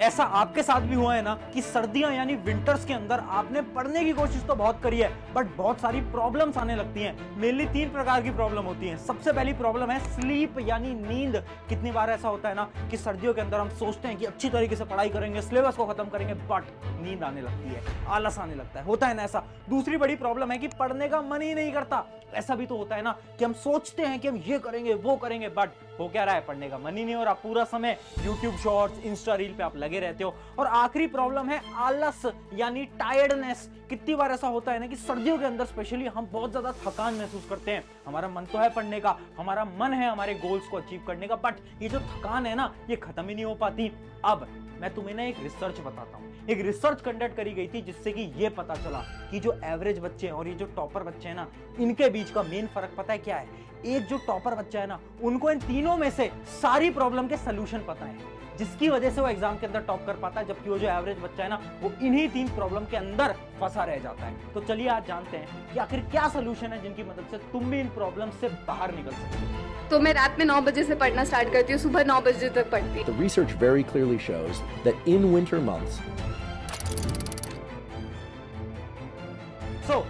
ऐसा आपके साथ भी हुआ है ना कि सर्दियां यानी विंटर्स के अंदर आपने पढ़ने की कोशिश तो बहुत करी है बट बहुत सारी प्रॉब्लम्स आने लगती हैं। मेनली 3 प्रकार की प्रॉब्लम होती हैं। सबसे पहली प्रॉब्लम है स्लीप यानी नींद। कितनी बार ऐसा होता है ना कि सर्दियों के अंदर हम सोचते हैं कि अच्छी तरीके से पढ़ाई करेंगे, सिलेबस को खत्म करेंगे, बट नींद आने लगती है, आलस आने लगता है, होता है ना ऐसा। दूसरी बड़ी प्रॉब्लम है कि पढ़ने का मन ही नहीं करता। ऐसा भी तो होता है ना कि हम सोचते हैं कि हम ये करेंगे वो करेंगे बट हो क्या रहा है, पढ़ने का मन ही नहीं हो रहा। पूरा समय YouTube शॉर्ट्स, इंस्टा रील पे आप लगे रहते हो। और आखिरी प्रॉब्लम है आलस यानी टायर्डनेस। कितनी बार ऐसा होता है ना कि सर्दियों के अंदर स्पेशली हम बहुत ज्यादा थकान महसूस करते हैं। हमारा मन तो है पढ़ने का, हमारा मन है हमारे गोल्स को अचीव करने का, बट ये जो थकान है ना ये खत्म ही नहीं हो पाती। अब मैं तुम्हें ना एक रिसर्च बताता हूँ। एक रिसर्च कंडक्ट करी गई थी जिससे कि ये पता चला कि जो एवरेज बच्चे हैं और ये जो टॉपर बच्चे हैं ना, इनके बीच का मेन फर्क पता है क्या है? एक जो टॉपर बच्चा है ना, उनको इन तीनों में से सारी प्रॉब्लम के सलूशन पता है, जिसकी वजह से वो एग्जाम के अंदर टॉप कर पाता है। जबकि वो जो एवरेज बच्चा है ना, वो इन्हीं 3 प्रॉब्लम के अंदर फंसा रह जाता है। तो चलिए आज जानते हैं कि आखिर क्या सलूशन है जिनकी मदद से तुम भी इन प्रॉब्लम से बाहर निकल सकते हो। तो मैं रात में 9 बजे से पढ़ना स्टार्ट करती हूँ, सुबह 9 बजे तक पढ़ती हूँ। The research very clearly shows that in winter months,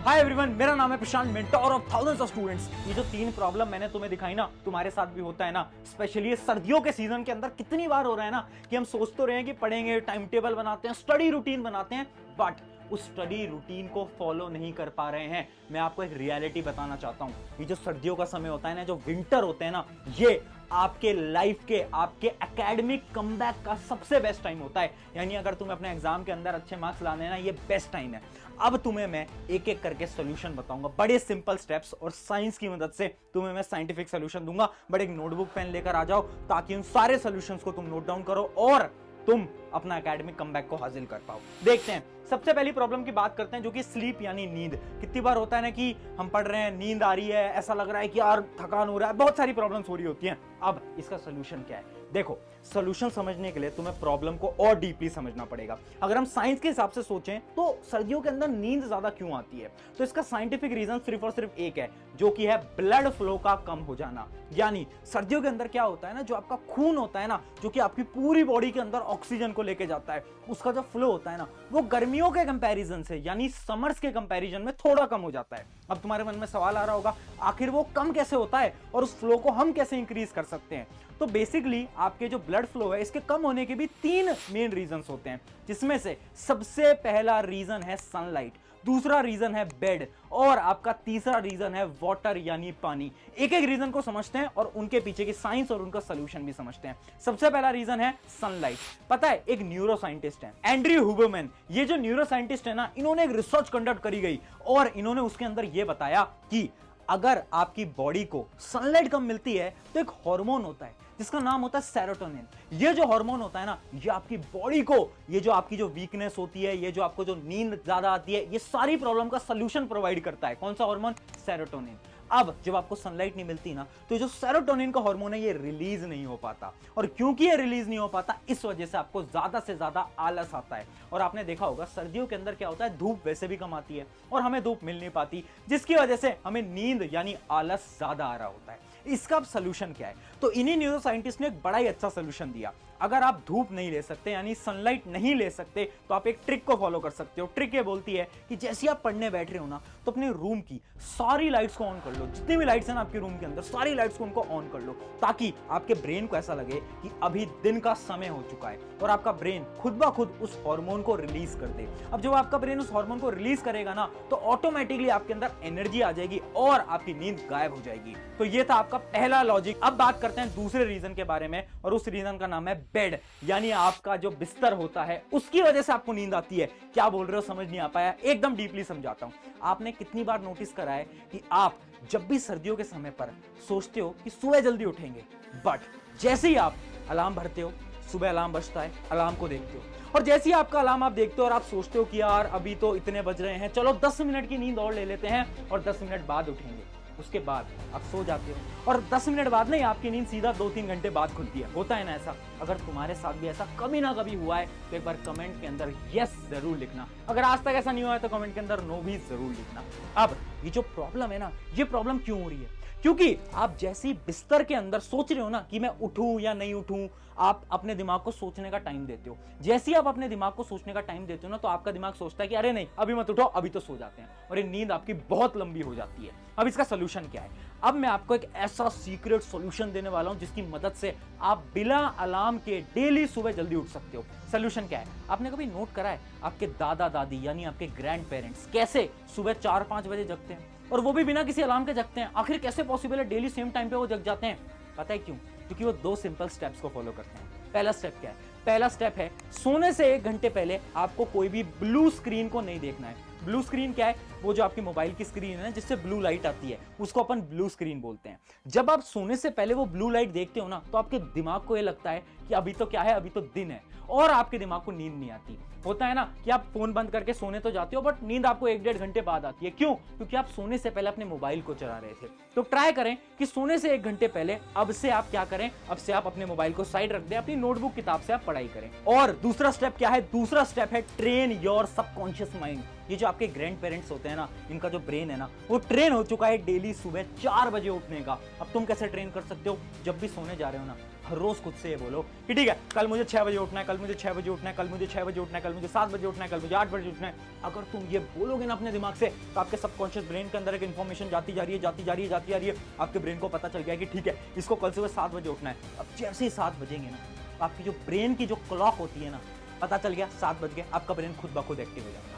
hi everyone, मेरा नाम है Prashant, mentor of thousands of students. ये जो 3 प्रॉब्लम मैंने तुम्हें दिखाई ना, तुम्हारे साथ भी होता है ना। स्पेशली सर्दियों के सीजन के अंदर कितनी बार हो रहा है ना कि हम सोच तो रहे हैं कि पढ़ेंगे, टाइम टेबल बनाते हैं, स्टडी रूटीन बनाते हैं, बट उस स्टडी रूटीन को फॉलो नहीं कर पा रहे हैं। मैं आपको एक रियलिटी बताना चाहता हूं। ये जो सर्दियों का समय होता है ना, जो विंटर होते हैं ना, ये आपके लाइफ के, आपके एकेडमिक कमबैक का सबसे बेस्ट टाइम होता है। यानी अगर तुम्हें अपने एग्जाम के अंदर अच्छे मार्क्स लाने हैं ना, ये बेस्ट टाइम है। अब तुम्हें मैं एक एक करके सॉल्यूशन बताऊंगा, बड़े सिंपल स्टेप्स, और साइंस की मदद से तुम्हें मैं साइंटिफिक सॉल्यूशन दूंगा। बट एक नोटबुक पेन लेकर आ जाओ ताकि उन सारे सॉल्यूशंस को तुम नोट डाउन करो और तुम अपना एकेडमिक कमबैक को हासिल कर पाओ। देखते हैं, सबसे पहली प्रॉब्लम की बात करते हैं, जो कि स्लीप यानी नींद। कितनी बार होता है ना कि हम पढ़ रहे हैं, नींद आ रही है, ऐसा लग रहा है कि यार थकान हो रहा है, बहुत सारी प्रॉब्लम्स हो रही होती हैं। अब इसका सोल्यूशन क्या है? देखो, सोल्यूशन समझने के लिए तुम्हें प्रॉब्लम को और डीपली समझना पड़ेगा। अगर हम साइंस के हिसाब से सोचें तो सर्दियों के अंदर नींद ज्यादा क्यों आती है, तो इसका साइंटिफिक रीजन सिर्फ और सिर्फ एक है, जो कि है ब्लड फ्लो का कम हो जाना। यानी सर्दियों के अंदर क्या होता है ना, जो आपका खून होता है ना, जो कि आपकी पूरी बॉडी के अंदर ऑक्सीजन को लेके जाता है, उसका जो फ्लो होता है ना, वो गर्मियों के कंपैरिजन से यानी समर्स के कंपैरिजन में थोड़ा कम हो जाता है। अब तुम्हारे मन में सवाल आ रहा होगा, आखिर वो कम कैसे होता है और उस फ्लो को हम कैसे इंक्रीज कर सकते हैं? तो बेसिकली आपके जो ब्लड फ्लो है, इसके कम होने के भी 3 मेन रीजंस होते हैं, जिसमें से सबसे पहला रीजन है सनलाइट, दूसरा रीजन है बेड, और आपका तीसरा रीजन है वाटर यानी पानी। एक एक रीजन को समझते हैं और उनके पीछे की साइंस और उनका सॉल्यूशन भी समझते हैं। सबसे पहला रीजन है सनलाइट। पता है, एक न्यूरो साइंटिस्ट है एंड्रयू हुबरमैन। ये जो न्यूरो साइंटिस्ट है ना, इन्होंने एक रिसर्च कंडक्ट करी गई और इन्होंने उसके अंदर यह बताया कि अगर आपकी बॉडी को सनलाइट कम मिलती है तो एक हार्मोन होता है जिसका नाम होता है सेरोटोनिन। ये जो हार्मोन होता है ना, ये आपकी बॉडी को, ये जो आपकी जो वीकनेस होती है, ये जो आपको जो नींद ज्यादा आती है, ये सारी प्रॉब्लम का सॉल्यूशन प्रोवाइड करता है। कौन सा हार्मोन? सेरोटोनिन। अब जब आपको सनलाइट नहीं मिलती ना, तो जो सेरोटोनिन का हार्मोन है ये रिलीज नहीं हो पाता, और क्योंकि ये रिलीज नहीं हो पाता, इस वजह से आपको ज्यादा से ज्यादा आलस आता है। और आपने देखा होगा सर्दियों के अंदर क्या होता है, धूप वैसे भी कम आती है और हमें धूप मिल नहीं पाती, जिसकी वजह से हमें नींद यानी आलस ज्यादा आ रहा होता है। इसका अब सॉल्यूशन क्या है? तो इन्हीं न्यूरो साइंटिस्ट ने एक बड़ा ही अच्छा सॉल्यूशन दिया। अगर आप धूप नहीं ले सकते यानी सनलाइट नहीं ले सकते, तो आप एक ट्रिक को फॉलो कर सकते हो। ट्रिक ये बोलती है कि जैसे आप पढ़ने बैठ रहे हो ना, तो अपने रूम की सारी लाइट्स को ऑन कर लो। जितनी भी लाइट्स हैं ना आपके रूम के अंदर, सारी लाइट्स को उनको ऑन कर लो, ताकि आपके ब्रेन को ऐसा लगे कि अभी दिन का समय हो चुका है, और आपका ब्रेन खुद ब खुद उस हार्मोन को रिलीज कर दे। अब जब आपका ब्रेन उस हार्मोन को रिलीज करेगा ना, तो ऑटोमेटिकली आपके अंदर एनर्जी आ जाएगी और आपकी नींद गायब हो जाएगी। तो ये था आपका पहला लॉजिक। अब बात करते हैं दूसरे रीजन के बारे में, और उस रीजन का नाम है बेड, यानी आपका जो बिस्तर होता है, उसकी वजह से आपको नींद आती है। क्या बोल रहे हो, समझ नहीं आ पाया? एकदम डीपली समझाता हूं। आपने कितनी बार नोटिस करा है कि आप जब भी सर्दियों के समय पर सोचते हो कि सुबह जल्दी उठेंगे, बट जैसे ही आप अलार्म भरते हो, सुबह अलार्म बजता है, अलार्म को देखते हो, और जैसे ही आपका अलार्म आप देखते हो और आप सोचते हो कि यार अभी तो इतने बज रहे हैं, चलो 10 मिनट की नींद और ले लेते हैं और 10 मिनट बाद उठेंगे, उसके बाद आप सो जाते हो और 10 मिनट बाद नहीं, आपकी नींद सीधा 2-3 घंटे बाद खुलती है। होता है ना ऐसा? अगर तुम्हारे साथ भी ऐसा कभी ना कभी हुआ है तो एक बार कमेंट के अंदर यस जरूर लिखना। अगर आज तक ऐसा नहीं हुआ है तो कमेंट के अंदर नो भी जरूर लिखना। अब ये जो प्रॉब्लम है ना, ये प्रॉब्लम क्यों हो रही है? क्योंकि आप जैसे ही बिस्तर के अंदर सोच रहे हो ना कि मैं उठूं या नहीं उठूं, आप अपने दिमाग को सोचने का टाइम देते हो। जैसे ही आप अपने दिमाग को सोचने का टाइम देते हो ना, तो आपका दिमाग सोचता है कि अरे नहीं, अभी मत उठो, अभी तो सो जाते हैं, और ये नींद आपकी बहुत लंबी हो जाती है। अब इसका सोल्यूशन क्या है? अब मैं आपको एक ऐसा सीक्रेट सॉल्यूशन देने वाला हूं जिसकी मदद से आप बिना अलार्म के डेली सुबह जल्दी उठ सकते हो। सोल्यूशन क्या है? आपने कभी नोट करा है आपके दादा दादी यानी आपके ग्रैंड पेरेंट्स कैसे सुबह 4-5 बजे जगते हैं, और वो भी बिना किसी अलार्म के जगते हैं? आखिर कैसे पॉसिबल है डेली सेम टाइम पे वो जग जाते हैं? पता है क्यों? क्योंकि वो 2 सिंपल स्टेप्स को फॉलो करते हैं। पहला स्टेप क्या है? पहला स्टेप है, सोने से 1 घंटे पहले आपको कोई भी ब्लू स्क्रीन को नहीं देखना है। ब्लू स्क्रीन क्या है? वो जो आपकी मोबाइल की स्क्रीन है ना, जिससे ब्लू लाइट आती है, उसको अपन ब्लू स्क्रीन बोलते हैं। जब आप सोने से पहले वो ब्लू लाइट देखते हो ना, तो आपके दिमाग को ये लगता है कि अभी तो क्या है, अभी तो दिन है, और आपके दिमाग को नींद नहीं आती। होता है ना कि आप फोन बंद करके सोने तो जाते हो, बट नींद आपको 1-1.5 घंटे बाद आती है। क्यों? क्योंकि आप सोने से पहले अपने मोबाइल को चला रहे थे। तो ट्राई करें कि सोने से 1 घंटे पहले अब से आप क्या करें, अब से आप अपने मोबाइल को साइड रख दें, अपनी नोटबुक किताब से आप पढ़ाई करें। और दूसरा स्टेप क्या है? दूसरा स्टेप है ट्रेन योर सबकॉन्शियस माइंड। ये जो आपके ग्रैंड पेरेंट्स होते हैं ना, इनका जो ब्रेन है ना, वो ट्रेन हो चुका है डेली सुबह 4 बजे उठने का। अब तुम कैसे ट्रेन कर सकते हो? जब भी सोने जा रहे हो ना, हर रोज खुद से ये बोलो कि ठीक है, कल मुझे 6 बजे उठना है, कल मुझे 6 बजे उठना है, कल मुझे 6 बजे उठना है, कल मुझे 7 बजे उठना है, कल मुझे 8 बजे उठना है। अगर तुम ये बोलोगे ना अपने दिमाग से, तो आपके सबकॉन्शियस ब्रेन के अंदर एक इंफॉर्मेशन जाती जा रही है। आपके ब्रेन को पता चल गया कि ठीक है, इसको कल सुबह 7 बजे उठना है। अब जैसे ही 7 बजेंगे ना, आपकी जो ब्रेन की जो क्लॉक होती है ना, पता चल गया 7 बज गए, आपका ब्रेन खुद ब खुद एक्टिव हो जाएगा।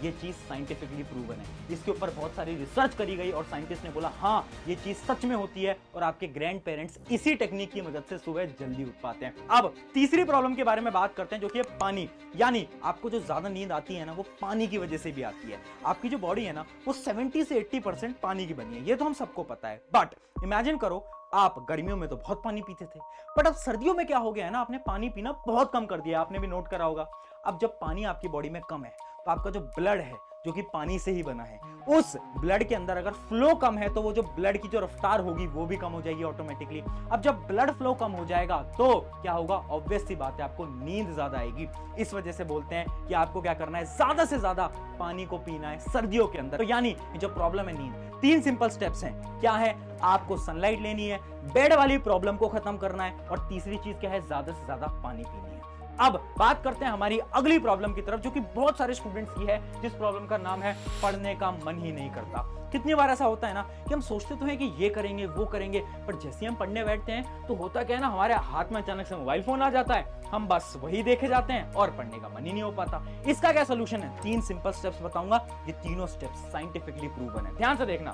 ये चीज साइंटिफिकली प्रूवन है। इसके ऊपर बहुत सारी रिसर्च करी गई और साइंटिस्ट ने बोला हाँ, ये चीज सच में होती है, और आपके ग्रैंड पेरेंट्स इसी टेक्निक की मदद से सुबह जल्दी उठ पाते हैं। अब तीसरी प्रॉब्लम के बारे में बात करते हैं, जो कि है पानी। यानी आपको जो ज्यादा नींद आती है ना, वो पानी की वजह से भी आती है। आपकी जो बॉडी है ना, वो 70 से 80% पानी की बनी है, ये तो हम सबको पता है। बट इमेजिन करो, आप गर्मियों में तो बहुत पानी पीते थे, बट अब सर्दियों में क्या हो गया है ना, आपने पानी पीना बहुत कम कर दिया। आपने भी नोट करा होगा। अब जब पानी आपकी बॉडी में कम है, तो आपका जो ब्लड है, जो कि पानी से ही बना है, उस ब्लड के अंदर अगर फ्लो कम है, तो वो जो ब्लड की जो रफ्तार होगी वो भी कम हो जाएगी ऑटोमेटिकली। अब जब ब्लड फ्लो कम हो जाएगा, तो क्या होगा? ऑब्वियस सी बात है, आपको नींद ज्यादा आएगी। इस वजह से बोलते हैं कि आपको क्या करना है, ज्यादा से ज्यादा पानी को पीना है सर्दियों के अंदर। तो यानी जो प्रॉब्लम है नींद, 3 सिंपल स्टेप्स हैं। क्या है? आपको सनलाइट लेनी है, बेड वाली प्रॉब्लम को खत्म करना है, और तीसरी चीज क्या है? ज्यादा से ज्यादा पानी पीनी है। अब बात करते हैं हमारी अगली प्रॉब्लम की तरफ, जो कि बहुत सारे स्टूडेंट्स की है, जिस प्रॉब्लम का नाम है पढ़ने का मन ही नहीं करता। कितनी बार ऐसा होता है ना कि हम सोचते तो हैं कि ये करेंगे वो करेंगे, पर जैसे हम पढ़ने बैठते हैं, तो होता क्या है ना, हमारे हाथ में अचानक से मोबाइल फोन आ जाता है, हम बस वही देखे जाते हैं और पढ़ने का मन ही नहीं हो पाता। इसका क्या सोल्यूशन है? 3 सिंपल स्टेप्स बताऊंगा। ये तीनों स्टेप्स साइंटिफिकली प्रूवन है। ध्यान से देखना,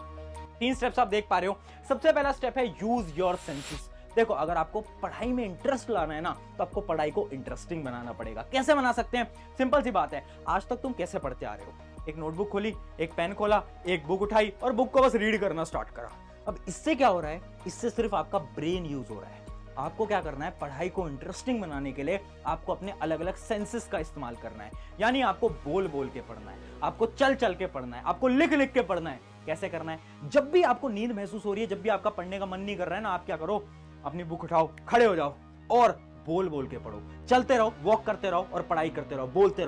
3 स्टेप्स आप देख पा रहे हो। सबसे पहला स्टेप है यूज योर सेंसेस। देखो, अगर आपको पढ़ाई में इंटरेस्ट लाना है ना, तो आपको पढ़ाई को इंटरेस्टिंग बनाना पड़ेगा। कैसे बना सकते हैं? सिंपल सी बात है। आज तक तुम कैसे पढ़ते आ रहे हो? एक नोटबुक खोली, एक पेन खोला, एक बुक उठाई और बुक को बस रीड करना स्टार्ट करा। अब इससे क्या हो रहा है? इससे सिर्फ आपका ब्रेन यूज हो रहा है। आपको क्या करना है? पढ़ाई को इंटरेस्टिंग बनाने के लिए आपको अपने अलग अलग सेंसेस का इस्तेमाल करना है। यानी आपको बोल बोल के पढ़ना है, आपको चल चल के पढ़ना है, आपको लिख लिख के पढ़ना है। कैसे करना है? जब भी आपको नींद महसूस हो रही है, जब भी आपका पढ़ने का मन नहीं कर रहा है ना, आप क्या करो? अपनी बुक उठाओ, खड़े हो जाओ और बोल बोल के पढ़ो। चलते रहो, वॉक करते रहो और पढ़ाई करते रहो, बोलते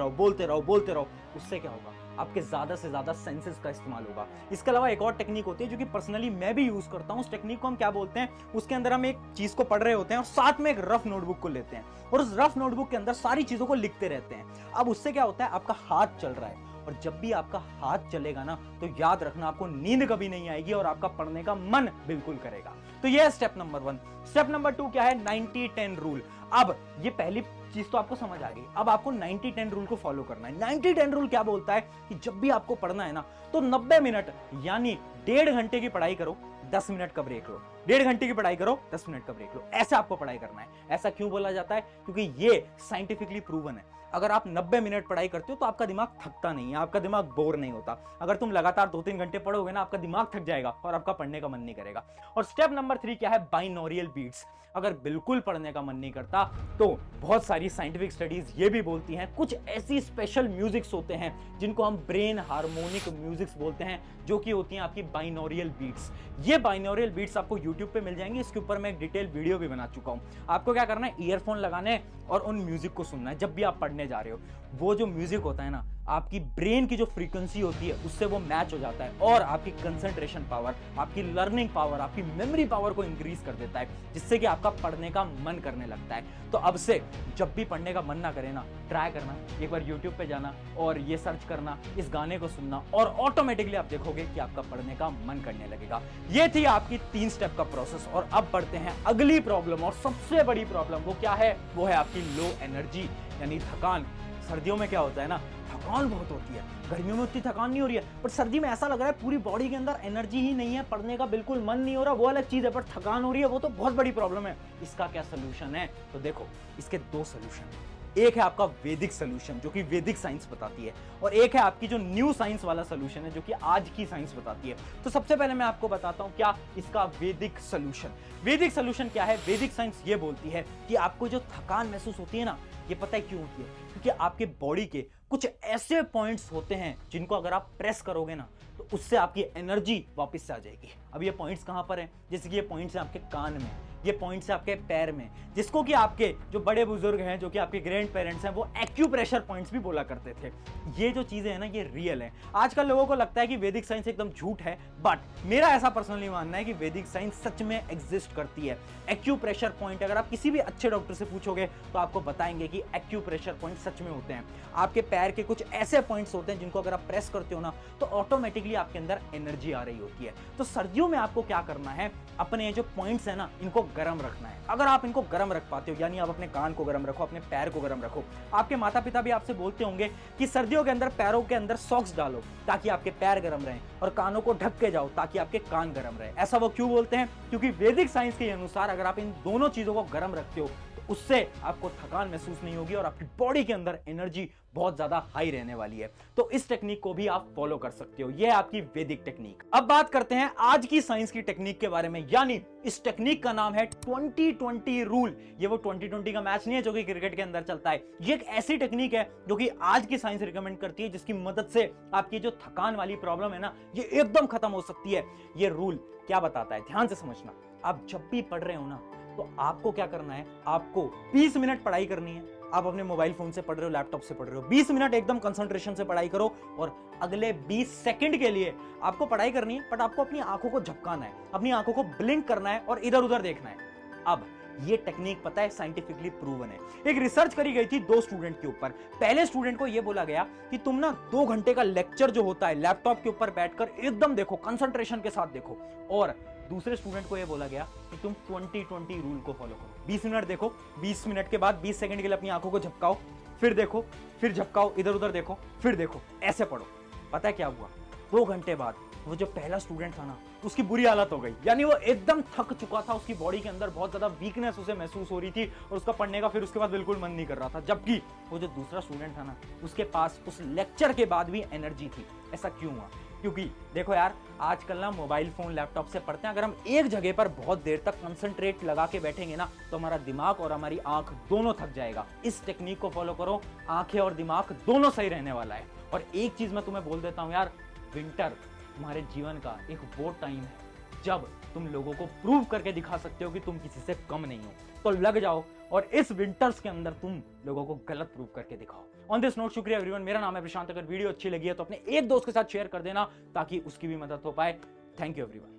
रहो। उससे क्या होगा? आपके ज्यादा से ज्यादा सेंसेस का इस्तेमाल होगा। इसके अलावा एक और टेक्निक होती है, जो कि पर्सनली मैं भी यूज करता हूं। उस टेक्निक को हम क्या बोलते हैं? उसके अंदर हम एक चीज को पढ़ रहे होते हैं और साथ में एक रफ नोटबुक को लेते हैं, और उस रफ नोटबुक के अंदर सारी चीजों को लिखते रहते हैं। अब उससे क्या होता है? आपका हाथ चल रहा है, और जब भी आपका हाथ चलेगा ना, तो याद रखना, आपको नींद कभी नहीं आएगी और आपका पढ़ने का मन बिल्कुल करेगा। तो यह है स्टेप नंबर 1। स्टेप नंबर 2 क्या है? 90-10 रूल। अब ये पहली चीज तो आपको समझ आ गई। अब आपको 90-10 रूल को फॉलो करना है। 90-10 रूल क्या बोलता है कि जब भी आपको पढ़ना है ना, तो 90 मिनट यानी 1.5 घंटे की पढ़ाई करो, 10 मिनट का ब्रेक लो। 1.5 घंटे की पढ़ाई करो, 10 मिनट का ब्रेक लो। ऐसा आपको पढ़ाई करना है। ऐसा क्यों बोला जाता है? क्योंकि ये साइंटिफिकली प्रूवन है। अगर आप 90 मिनट पढ़ाई करते हो, तो आपका दिमाग थकता नहीं है, आपका दिमाग बोर नहीं होता। अगर तुम लगातार 2-3 घंटे पढ़ोगे ना, आपका दिमाग थक जाएगा और आपका पढ़ने का मन नहीं करेगा। और स्टेप नंबर 3 क्या है? बाइनोरियल बीट्स। अगर बिल्कुल पढ़ने का मन नहीं करता, तो बहुत सारी साइंटिफिक स्टडीज ये भी बोलती हैं, कुछ ऐसी स्पेशल म्यूजिक्स होते हैं जिनको हम ब्रेन हार्मोनिक म्यूजिक्स बोलते हैं, जो कि होती हैं आपकी बाइनोरियल बीट्स। ये बाइनोरियल बीट्स आपको यूट्यूब पे मिल जाएंगी। इसके ऊपर मैं एक डिटेल वीडियो भी बना चुका हूं। आपको क्या करना है? ईयरफोन लगाने और उन म्यूजिक को सुनना है जब भी आप पढ़ने जा रहे हो। वो जो म्यूजिक होता है ना, आपकी ब्रेन की जो फ्रीक्वेंसी होती है उससे वो मैच हो जाता है और आपकी कंसंट्रेशन पावर, आपकी लर्निंग पावर, आपकी मेमोरी पावर को इंक्रीज कर देता है, जिससे कि आपका पढ़ने का मन करने लगता है। तो अब से जब भी पढ़ने का मन ना करे ना, ट्राई करना, एक बार YouTube पे जाना और ये सर्च करना, इस गाने को सुनना और ऑटोमेटिकली आप देखोगे कि आपका पढ़ने का मन करने लगेगा। ये थी आपकी 3 स्टेप का प्रोसेस। और अब बढ़ते हैं अगली प्रॉब्लम, और सबसे बड़ी प्रॉब्लम वो क्या है? वो है आपकी लो एनर्जी, यानी थकान। सर्दियों में क्या होता है ना, थकान बहुत होती है। गर्मियों में उतनी थकान नहीं हो रही है, पर सर्दी में ऐसा लग रहा है पूरी बॉडी के अंदर एनर्जी ही नहीं है, पढ़ने का बिल्कुल मन नहीं हो रहा, वो अलग चीज है, पर थकान हो रही है, वो तो बहुत बड़ी प्रॉब्लम है। इसका क्या सोल्यूशन है? तो देखो, इसके 2 सोल्यूशन हैं। एक है आपका वैदिक सोल्यूशन, जो कि वैदिक साइंस बताती है, और एक है आपकी जो न्यू साइंस वाला सोल्यूशन है, जो कि आज की साइंस बताती है। तो सबसे पहले मैं आपको बताता हूं क्या इसका वैदिक सोल्यूशन। वैदिक सोल्यूशन क्या है? वैदिक साइंस ये बोलती है कि आपको जो थकान महसूस होती है ना, ये पता है क्यों होती है? क्योंकि आपके बॉडी के कुछ ऐसे पॉइंट्स होते हैं जिनको अगर आप प्रेस करोगे ना, तो उससे आपकी एनर्जी वापस से आ जाएगी। अब ये पॉइंट्स कहां पर हैं? जैसे कि ये पॉइंट्स हैं आपके कान में, ये पॉइंट्स हैं आपके पैर में, जिसको कि आपके जो बड़े बुजुर्ग हैं, जो कि आपके ग्रैंड पेरेंट्स हैं, वो एक्यूप्रेशर पॉइंट्स भी बोला करते थे। ये जो चीजें हैं ना, ये रियल है। आजकल लोगों को लगता है कि वैदिक साइंस एकदम झूठ है, बट मेरा ऐसा पर्सनली मानना है कि वैदिक साइंस सच में एग्जिस्ट करती है। एक्यूप्रेशर पॉइंट अगर आप किसी भी अच्छे डॉक्टर से पूछोगे तो आपको बताएंगे कि एक्यूप्रेशर पॉइंट सच में होते हैं। आपके पैर के कुछ ऐसे पॉइंट्स होते हैं जिनको अगर आप प्रेस करते हो ना, तो ऑटोमेटिकली आपके अंदर एनर्जी आ रही होती है। तो सर्दियों में आपको क्या करना है? अपने जो पॉइंट्स है ना, इनको गर्म रखना है। अगर आप इनको गर्म रख पाते हो, यानी आप अपने कान को गर्म रखो, अपने पैर को गर्म रखो। आपके माता पिता भी आपसे बोलते होंगे कि सर्दियों के अंदर पैरों के अंदर सॉक्स डालो ताकि आपके पैर गर्म रहें, और कानों को ढक के जाओ ताकि आपके कान गर्म रहे। ऐसा वो क्यों बोलते हैं? क्योंकि वैदिक साइंस के अनुसार अगर आप इन दोनों चीजों को गर्म रखते हो, उससे आपको थकान महसूस नहीं होगी और आपकी बॉडी के अंदर एनर्जी बहुत ज्यादा हाई रहने वाली है। तो इस टेक्निक को भी आप फॉलो कर सकते हो। यह है आपकी वैदिक टेक्निक। अब बात करते हैं आज की साइंस की टेक्निक के बारे में, यानी इस टेक्निक का नाम है 20-20 रूल। ये वो 20-20 का मैच नहीं है जो कि क्रिकेट के अंदर चलता है। ये एक ऐसी टेक्निक है जो कि आज की साइंस रिकमेंड करती है, जिसकी मदद से आपकी जो थकान वाली प्रॉब्लम है ना, ये एकदम खत्म हो सकती है। ये रूल क्या बताता है, ध्यान से समझना। आप जब भी पढ़ रहे हो ना, तो आपको क्या करना है? आपको 20 मिनट पढ़ाई करनी है। आप अपने मोबाइल फोन से पढ़ रहे हो, लैपटॉप से पढ़ रहे हो, 20 मिनट एकदम कंसंट्रेशन से पढ़ाई करो, और अगले 20 सेकंड के लिए आपको पढ़ाई करनी है, बट आपको अपनी आंखों को झपकाना है, अपनी आंखों को ब्लिंक करना है और इधर उधर देखना है। अब ये टेक्निक पता है साइंटिफिकली प्रूवन है। एक रिसर्च करी गई थी 2 स्टूडेंट के ऊपर। पहले स्टूडेंट को यह बोला गया कि तुम ना 2 घंटे का लेक्चर जो होता है लैपटॉप के ऊपर बैठकर एकदम देखो, कंसंट्रेशन के साथ देखो, और दूसरे स्टूडेंट को यह बोला गया कि तुम 20-20 रूल को फॉलो करो। 20 मिनट देखो, 20 मिनट के बाद 20 सेकंड के लिए अपनी आंखों को झपकाओ, फिर देखो, फिर झपकाओ, इधर उधर देखो, फिर देखो, ऐसे पढ़ो। पता है क्या हुआ? 2 घंटे बाद वो जो पहला स्टूडेंट था ना, उसकी बुरी हालत हो गई, यानी वो एकदम थक चुका था, उसकी बॉडी के अंदर बहुत ज्यादा वीकनेस उसे महसूस हो रही थी और उसका पढ़ने का फिर उसके बाद बिल्कुल मन नहीं कर रहा था। जबकि वो जो दूसरा स्टूडेंट था ना, उसके पास उस लेक्चर के बाद भी एनर्जी थी। ऐसा क्यों हुआ? क्योंकि देखो यार, आजकल ना मोबाइल फोन लैपटॉप से पढ़ते हैं, अगर हम एक जगह पर बहुत देर तक कंसंट्रेट लगा के बैठेंगे ना, तो हमारा दिमाग और हमारी आंख दोनों थक जाएगा। इस टेक्निक को फॉलो करो, आंखें और दिमाग दोनों सही रहने वाला है। और एक चीज मैं तुम्हें बोल देता हूं यार, विंटर तुम्हारे जीवन का एक वो टाइम है जब तुम लोगों को प्रूव करके दिखा सकते हो कि तुम किसी से कम नहीं हो। तो लग जाओ और इस विंटर्स के अंदर तुम लोगों को गलत प्रूव करके दिखाओ। ऑन दिस नोट, शुक्रिया एवरीवन। मेरा नाम है प्रशांत। अगर वीडियो अच्छी लगी है तो अपने एक दोस्त के साथ शेयर कर देना ताकि उसकी भी मदद हो पाए। Thank you everyone.